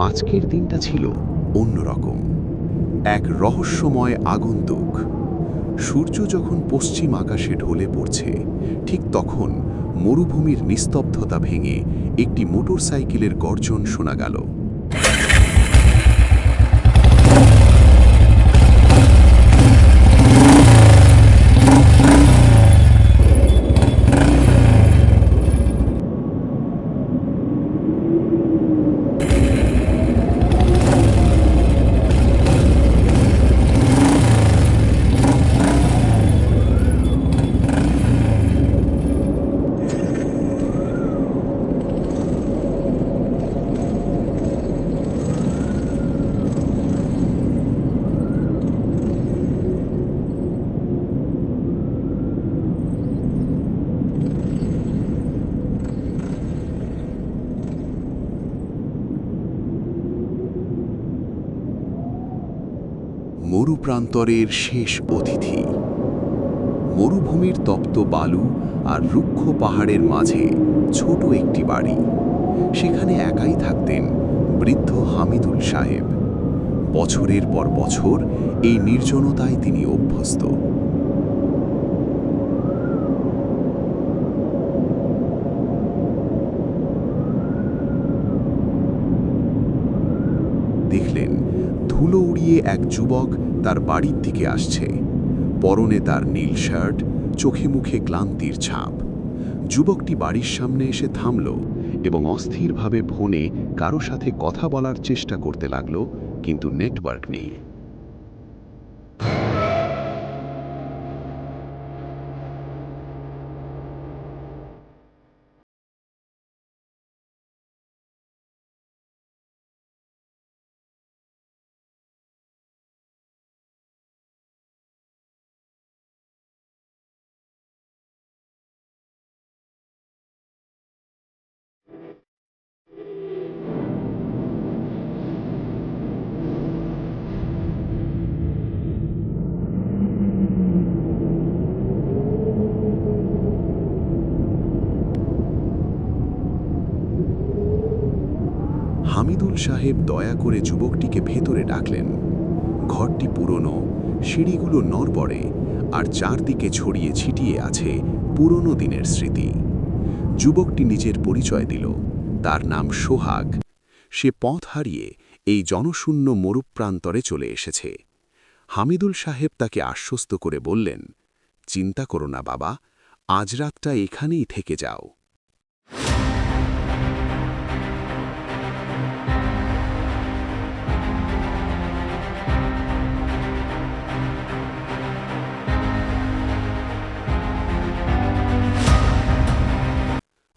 আজকের দিনটা ছিল অন্যরকম। এক রহস্যময় আগন্তুক। সূর্য যখন পশ্চিম আকাশে ঢলে পড়ছে, ঠিক তখন মরুভূমির নিস্তব্ধতা ভেঙে একটি মোটরসাইকেলের গর্জন শোনা গেল। মরুপ্রান্তরের শেষ অতিথি। মরুভূমির তপ্ত বালু আর রুক্ষ পাহাড়ের মাঝে ছোট একটি বাড়ি। সেখানে একাই থাকতেন বৃদ্ধ হামিদুল সাহেব। বছরের পর বছর এই নির্জনতায় তিনি অভ্যস্ত। দেখলেন ধুলো উড়িয়ে এক যুবক তার বাড়ির দিকে আসছে। পরনে তার নীল শার্ট, চোখে মুখে ক্লান্তির ছাপ। যুবকটি বাড়ির সামনে এসে থামল এবং অস্থিরভাবে ফোনে কারো সাথে কথা বলার চেষ্টা করতে লাগলো, কিন্তু নেটওয়ার্ক নেই। হামিদুল সাহেব দয়া করে যুবকটিকে ভেতরে ডাকলেন। ঘরটি পুরনো, সিঁড়িগুলো নড়বড়ে, আর চারদিকে ছড়িয়ে ছিটিয়ে আছে পুরনো দিনের স্মৃতি। যুবকটি নিজের পরিচয় দিল। তার নাম সোহাগ। সে পথ হারিয়ে এই জনশূন্য মরুপ্রান্তরে চলে এসেছে। হামিদুল সাহেব তাকে আশ্বস্ত করে বললেন, চিন্তা করো না বাবা, আজ রাতটা এখানেই থেকে যাও।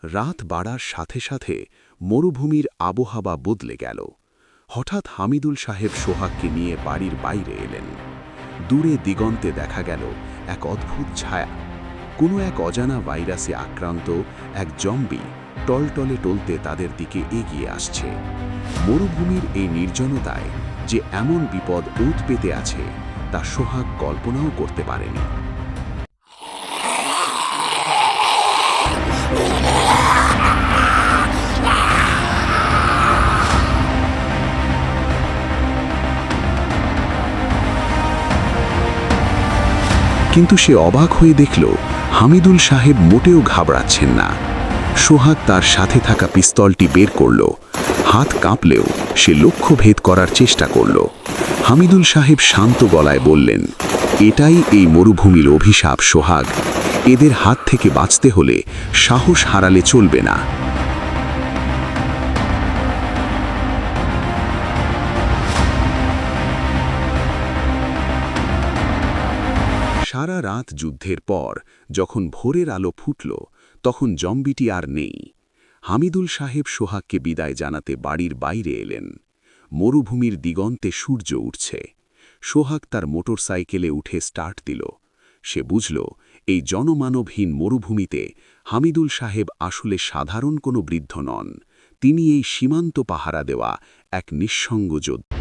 রাত বাড়ার সাথে সাথে মরুভূমির আবহাওয়া বদলে গেল। হঠাৎ হামিদুল সাহেব সোহাগকে নিয়ে বাড়ির বাইরে এলেন। দূরে দিগন্তে দেখা গেল এক অদ্ভুত ছায়া। কোনো এক অজানা ভাইরাসে আক্রান্ত এক জম্বি টলটলে টলতে তাদের দিকে এগিয়ে আসছে। মরুভূমির এই নির্জনতায় যে এমন বিপদ ওত পেতে আছে, তা সোহাগ কল্পনাও করতে পারেনি। কিন্তু সে অবাক হয়ে দেখল হামিদুল সাহেব মোটেও ঘাবড়াচ্ছেন না। সোহাগ তার সাথে থাকা পিস্তলটি বের করল। হাত কাঁপলেও সে লক্ষ্য ভেদ করার চেষ্টা করল। হামিদুল সাহেব শান্ত গলায় বললেন, এটাই এই মরুভূমির অভিশাপ সোহাগ। এদের হাত থেকে বাঁচতে হলে সাহস হারালে চলবে না। সারা রাত যুদ্ধের পর যখন ভোরের আলো ফুটল, তখন জম্বিটি আর নেই। হামিদুল সাহেব সোহাগকে বিদায় জানাতে বাড়ির বাইরে এলেন। মরুভূমির দিগন্তে সূর্য উঠছে। সোহাগ তার মোটরসাইকেলে উঠে স্টার্ট দিল। সে বুঝল, এই জনমানবহীন মরুভূমিতে হামিদুল সাহেব আসলে সাধারণ কোনো বৃদ্ধ নন। তিনি এই সীমান্ত পাহারা দেওয়া এক নিঃসঙ্গ যোদ্ধা।